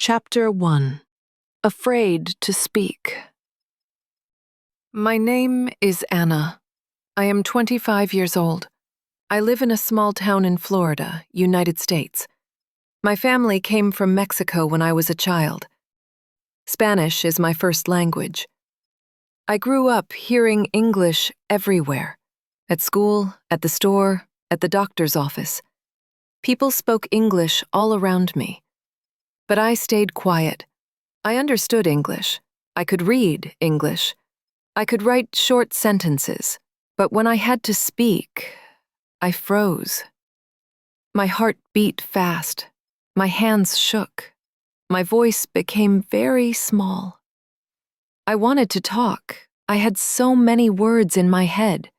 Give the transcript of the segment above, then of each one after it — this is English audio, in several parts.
Chapter 1. Afraid to Speak. My name is Anna. I am 25 years old. I live in a small town in Florida, United States. My family came from Mexico when I was a child. Spanish is my first language. I grew up hearing English everywhere, at school, at the store, at the doctor's office. People spoke English all around me. But I stayed quiet. I understood English. I could read English. I could write short sentences. But when I had to speak, I froze. My heart beat fast. My hands shook. My voice became very small. I wanted to talk. I had so many words in my head.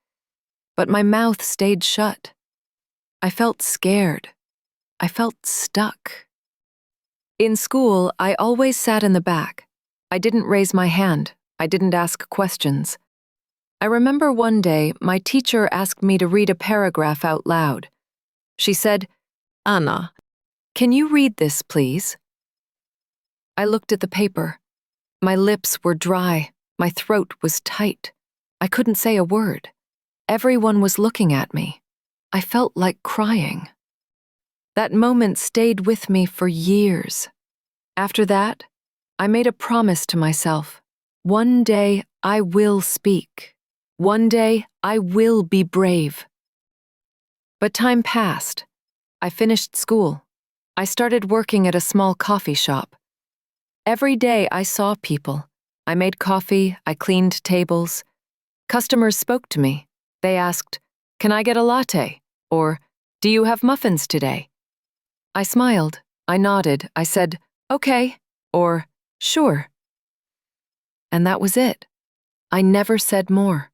But my mouth stayed shut. I felt scared. I felt stuck. In school, I always sat in the back. I didn't raise my hand. I didn't ask questions. I remember one day my teacher asked me to read a paragraph out loud. She said, "Anna, can you read this, please?" I looked at the paper. My lips were dry. My throat was tight. I couldn't say a word. Everyone was looking at me. I felt like crying. That moment stayed with me for years. After that, I made a promise to myself. One day I will speak. One day I will be brave. But time passed. I finished school. I started working at a small coffee shop. Every day I saw people. I made coffee, I cleaned tables. Customers spoke to me. They asked, "Can I get a latte?" Or, "Do you have muffins today?" I smiled, I nodded, I said, "Okay," or "Sure." And that was it. I never said more.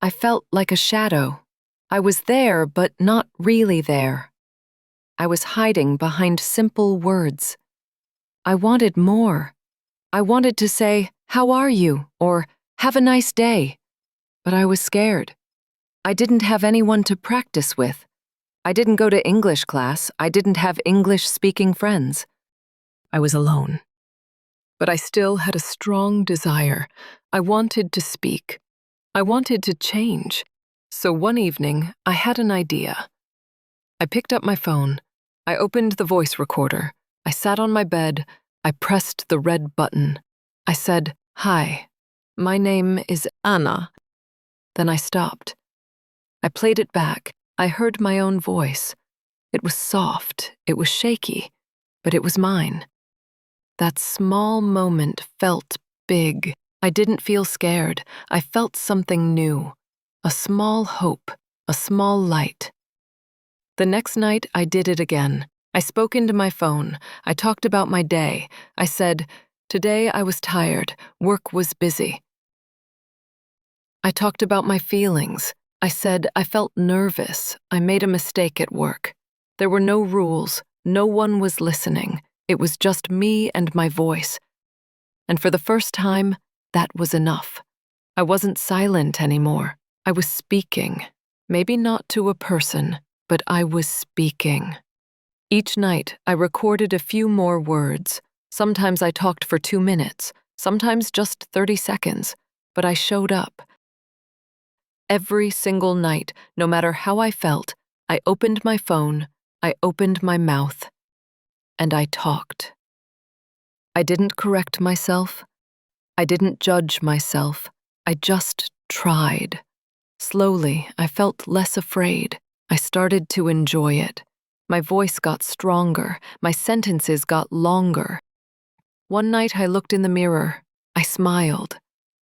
I felt like a shadow. I was there, but not really there. I was hiding behind simple words. I wanted more. I wanted to say, "How are you?" or "Have a nice day." But I was scared. I didn't have anyone to practice with. I didn't go to English class. I didn't have English-speaking friends. I was alone. But I still had a strong desire. I wanted to speak. I wanted to change. So one evening, I had an idea. I picked up my phone. I opened the voice recorder. I sat on my bed. I pressed the red button. I said, "Hi, my name is Anna." Then I stopped. I played it back. I heard my own voice. It was soft, it was shaky, but it was mine. That small moment felt big. I didn't feel scared. I felt something new. A small hope, a small light. The next night, I did it again. I spoke into my phone. I talked about my day. I said, "Today I was tired. Work was busy." I talked about my feelings. I said I felt nervous. I made a mistake at work. There were no rules. No one was listening. It was just me and my voice. And for the first time, that was enough. I wasn't silent anymore. I was speaking. Maybe not to a person, but I was speaking. Each night, I recorded a few more words. Sometimes I talked for 2 minutes, sometimes just 30 seconds, but I showed up. Every single night, no matter how I felt, I opened my phone, I opened my mouth, and I talked. I didn't correct myself. I didn't judge myself. I just tried. Slowly, I felt less afraid. I started to enjoy it. My voice got stronger. My sentences got longer. One night I looked in the mirror. I smiled.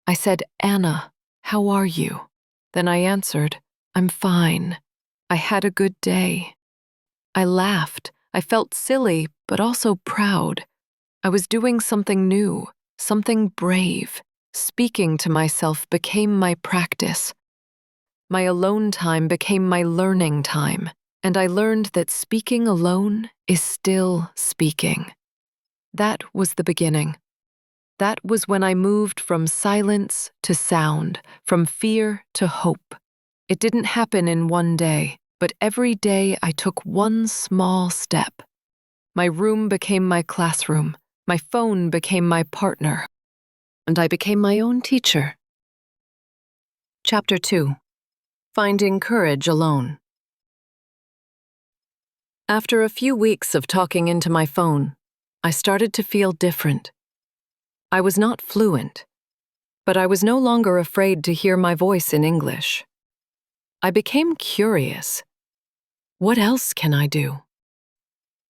I said, "Anna, how are you?" Then I answered, "I'm fine. I had a good day." I laughed. I felt silly, but also proud. I was doing something new, something brave. Speaking to myself became my practice. My alone time became my learning time, and I learned that speaking alone is still speaking. That was the beginning. That was when I moved from silence to sound, from fear to hope. It didn't happen in one day, but every day I took one small step. My room became my classroom. My phone became my partner, and I became my own teacher. Chapter 2. Finding Courage Alone. After a few weeks of talking into my phone, I started to feel different. I was not fluent, but I was no longer afraid to hear my voice in English. I became curious. What else can I do?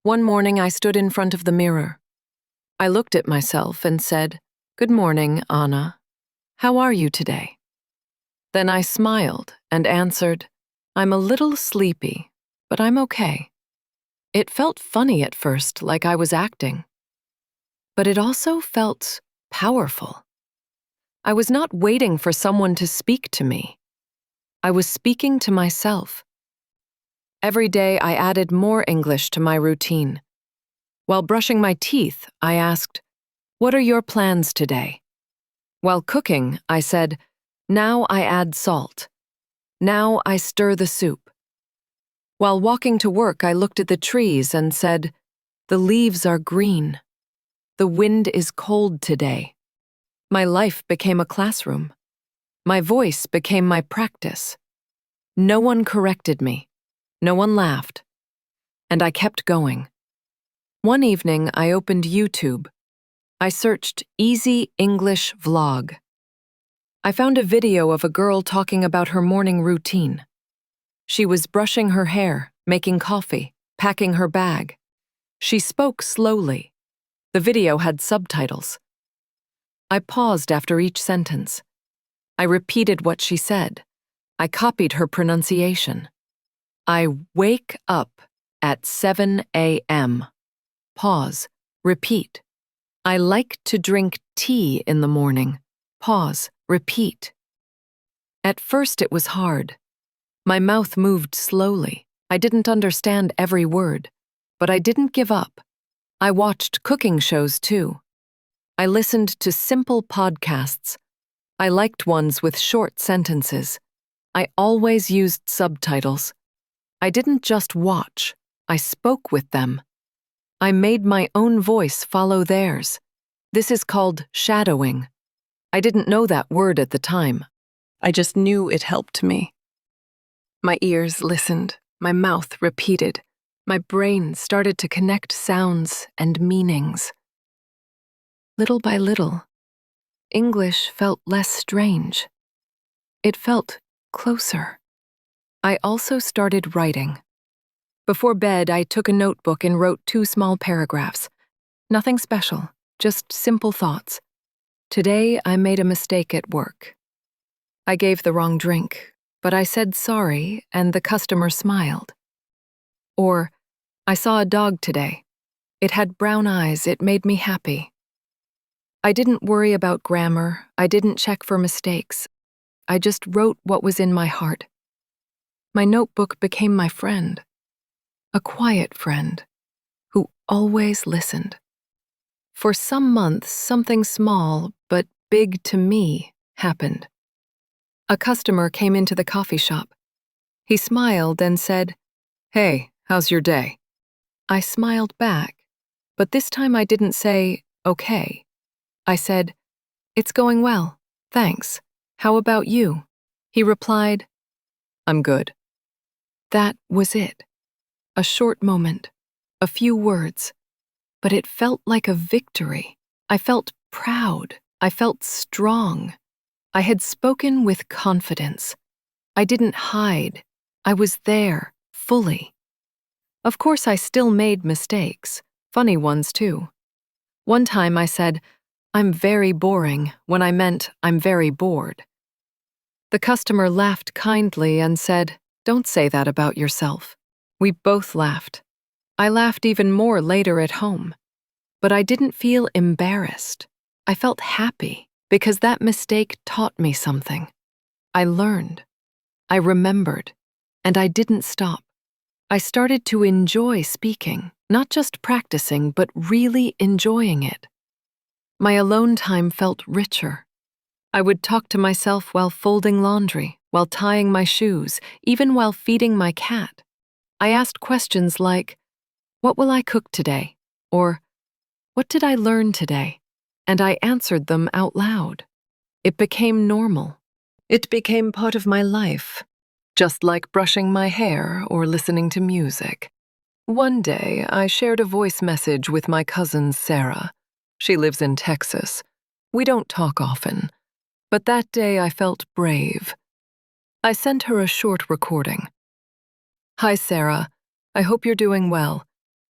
One morning I stood in front of the mirror. I looked at myself and said, "Good morning, Anna. How are you today?" Then I smiled and answered, "I'm a little sleepy, but I'm okay." It felt funny at first, like I was acting. But it also felt powerful. I was not waiting for someone to speak to me. I was speaking to myself. Every day I added more English to my routine. While brushing my teeth, I asked, "What are your plans today?" While cooking, I said, "Now I add salt. Now I stir the soup." While walking to work, I looked at the trees and said, "The leaves are green. The wind is cold today." My life became a classroom. My voice became my practice. No one corrected me. No one laughed. And I kept going. One evening, I opened YouTube. I searched Easy English Vlog. I found a video of a girl talking about her morning routine. She was brushing her hair, making coffee, packing her bag. She spoke slowly. The video had subtitles. I paused after each sentence. I repeated what she said. I copied her pronunciation. I wake up at 7 a.m. Pause. Repeat. I like to drink tea in the morning. Pause. Repeat. At first it was hard. My mouth moved slowly. I didn't understand every word, but I didn't give up. I watched cooking shows too. I listened to simple podcasts. I liked ones with short sentences. I always used subtitles. I didn't just watch. I spoke with them. I made my own voice follow theirs. This is called shadowing. I didn't know that word at the time. I just knew it helped me. My ears listened. My mouth repeated. My brain started to connect sounds and meanings. Little by little, English felt less strange. It felt closer. I also started writing. Before bed, I took a notebook and wrote 2 small paragraphs. Nothing special, just simple thoughts. Today, I made a mistake at work. I gave the wrong drink, but I said sorry and the customer smiled. Or, I saw a dog today. It had brown eyes, it made me happy. I didn't worry about grammar, I didn't check for mistakes. I just wrote what was in my heart. My notebook became my friend. A quiet friend, who always listened. For some months, something small, but big to me, happened. A customer came into the coffee shop. He smiled and said, "Hey, how's your day?" I smiled back, but this time I didn't say, "Okay." I said, "It's going well, thanks. How about you?" He replied, "I'm good." That was it. A short moment, a few words, but it felt like a victory. I felt proud. I felt strong. I had spoken with confidence. I didn't hide. I was there, fully. Of course, I still made mistakes, funny ones too. One time I said, "I'm very boring," when I meant I'm very bored. The customer laughed kindly and said, "Don't say that about yourself." We both laughed. I laughed even more later at home. But I didn't feel embarrassed. I felt happy because that mistake taught me something. I learned. I remembered. And I didn't stop. I started to enjoy speaking, not just practicing, but really enjoying it. My alone time felt richer. I would talk to myself while folding laundry, while tying my shoes, even while feeding my cat. I asked questions like, "What will I cook today?" Or, What did I learn today? And I answered them out loud. It became normal. It became part of my life, just like brushing my hair or listening to music. One day, I shared a voice message with my cousin Sarah. She lives in Texas. We don't talk often, but that day I felt brave. I sent her a short recording. Hi, Sarah. I hope you're doing well.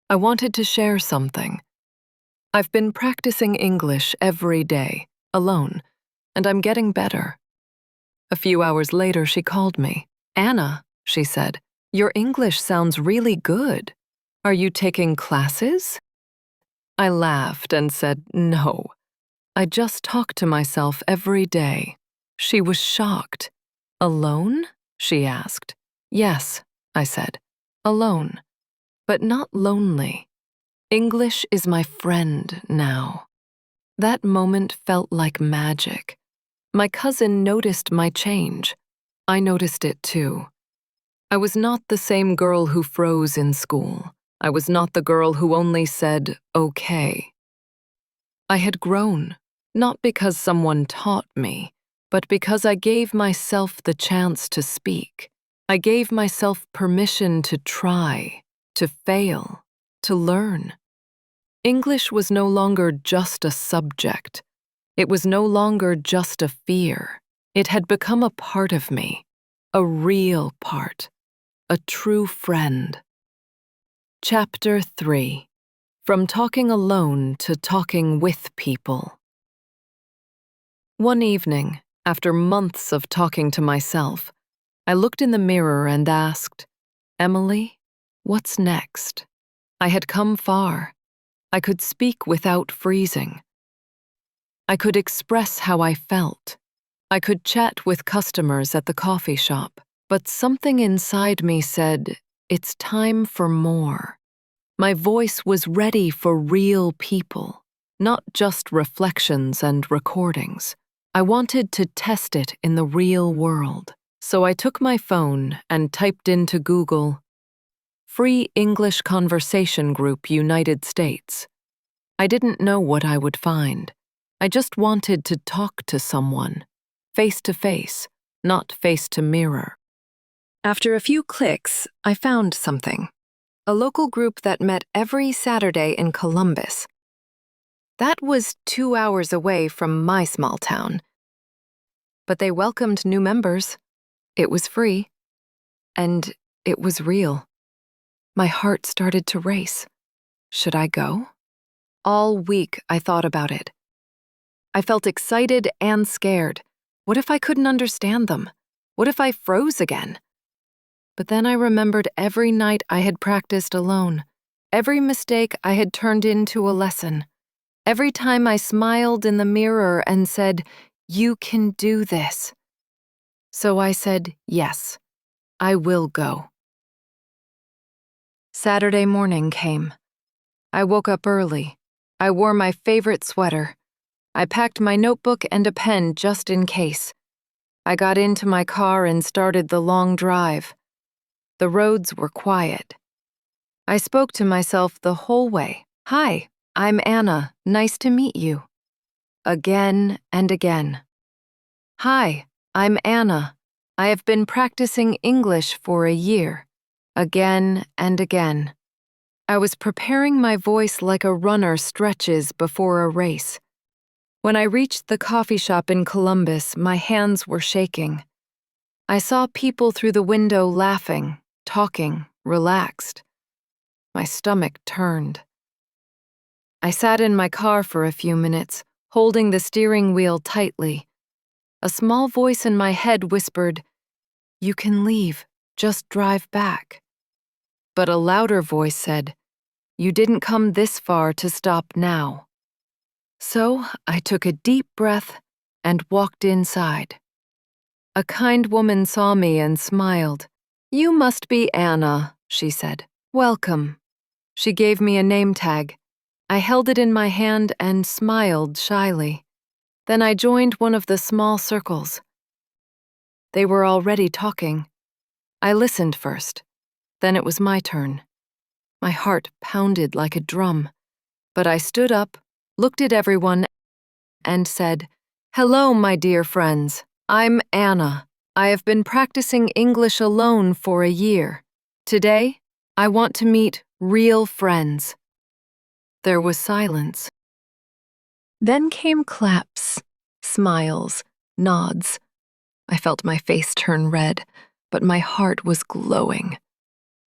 I wanted to share something. I've been practicing English every day, alone, and I'm getting better. A few hours later, she called me. Anna, she said, your English sounds really good. Are you taking classes? I laughed and said, no. I just talk to myself every day. She was shocked. Alone? She asked. Yes, I said. Alone. But not lonely. English is my friend now. That moment felt like magic. My cousin noticed my change. I noticed it too. I was not the same girl who froze in school. I was not the girl who only said, okay. I had grown, not because someone taught me, but because I gave myself the chance to speak. I gave myself permission to try, to fail, to learn. English was no longer just a subject. It was no longer just a fear. It had become a part of me, a real part, a true friend. Chapter 3. From talking alone to talking with people. One evening, after months of talking to myself, I looked in the mirror and asked, Emily, what's next? I had come far. I could speak without freezing. I could express how I felt. I could chat with customers at the coffee shop, but something inside me said, it's time for more. My voice was ready for real people, not just reflections and recordings. I wanted to test it in the real world, so I took my phone and typed into Google, Free English Conversation Group United States. I didn't know what I would find. I just wanted to talk to someone, face to face, not face to mirror. After a few clicks, I found something. A local group that met every Saturday in Columbus. That was 2 hours away from my small town. But they welcomed new members. It was free. And it was real. My heart started to race. Should I go? All week I thought about it. I felt excited and scared. What if I couldn't understand them? What if I froze again? But then I remembered every night I had practiced alone, every mistake I had turned into a lesson, every time I smiled in the mirror and said, you can do this. So I said, yes, I will go. Saturday morning came. I woke up early. I wore my favorite sweater. I packed my notebook and a pen just in case. I got into my car and started the long drive. The roads were quiet. I spoke to myself the whole way. Hi, I'm Anna. Nice to meet you. Again and again. Hi, I'm Anna. I have been practicing English for a year. Again and again. I was preparing my voice like a runner stretches before a race. When I reached the coffee shop in Columbus, my hands were shaking. I saw people through the window laughing, talking, relaxed. My stomach turned. I sat in my car for a few minutes, holding the steering wheel tightly. A small voice in my head whispered, you can leave, just drive back. But a louder voice said, you didn't come this far to stop now. So I took a deep breath and walked inside. A kind woman saw me and smiled. You must be Anna, she said. Welcome. She gave me a name tag. I held it in my hand and smiled shyly. Then I joined one of the small circles. They were already talking. I listened first. Then it was my turn. My heart pounded like a drum. But I stood up, looked at everyone, and said, "Hello, my dear friends. I'm Anna. I have been practicing English alone for a year. Today, I want to meet real friends." There was silence. Then came claps, smiles, nods. I felt my face turn red, but my heart was glowing.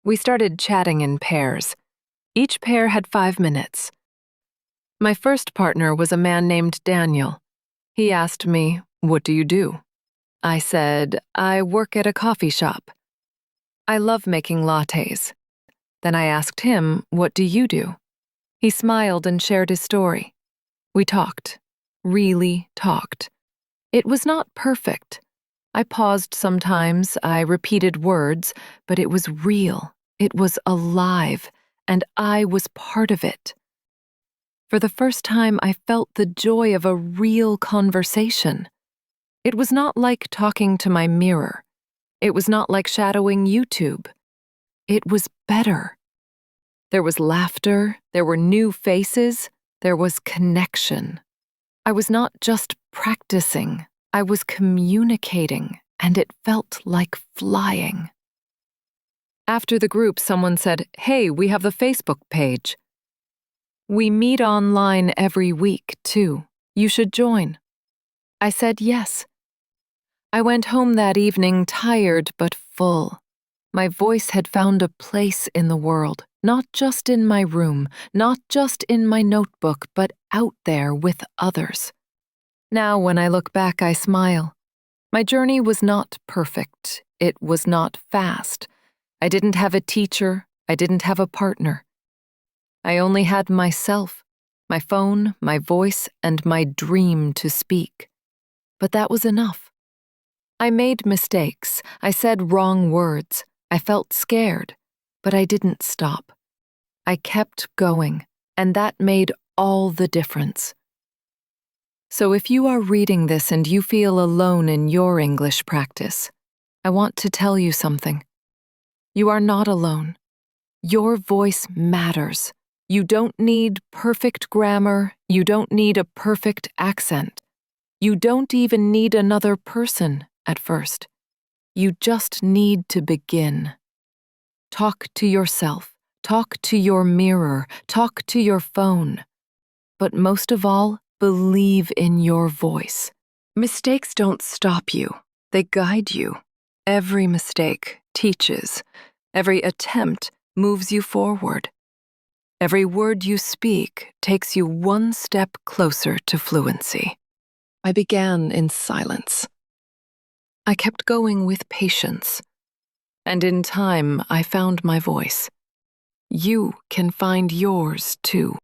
We started chatting in pairs. Each pair had 5 minutes. My first partner was a man named Daniel. He asked me, "What do you do?" I said, "I work at a coffee shop. I love making lattes." Then I asked him, "What do you do?" He smiled and shared his story. We talked, really talked. It was not perfect. I paused sometimes, I repeated words, but it was real, it was alive, and I was part of it. For the first time, I felt the joy of a real conversation. It was not like talking to my mirror. It was not like shadowing YouTube. It was better. There was laughter, there were new faces, there was connection. I was not just practicing, I was communicating, and it felt like flying. After the group, someone said, "Hey, we have the Facebook page. We meet online every week, too. You should join." I said yes. I went home that evening tired but full. My voice had found a place in the world, not just in my room, not just in my notebook, but out there with others. Now, when I look back, I smile. My journey was not perfect. It was not fast. I didn't have a teacher. I didn't have a partner. I only had myself, my phone, my voice, and my dream to speak. But that was enough. I made mistakes. I said wrong words. I felt scared, but I didn't stop. I kept going, and that made all the difference. So if you are reading this and you feel alone in your English practice, I want to tell you something. You are not alone. Your voice matters. You don't need perfect grammar. You don't need a perfect accent. You don't even need another person at first. You just need to begin. Talk to yourself. Talk to your mirror. Talk to your phone. But most of all, believe in your voice. Mistakes don't stop you. They guide you. Every mistake teaches. Every attempt moves you forward. Every word you speak takes you one step closer to fluency. I began in silence. I kept going with patience. And in time, I found my voice. You can find yours too.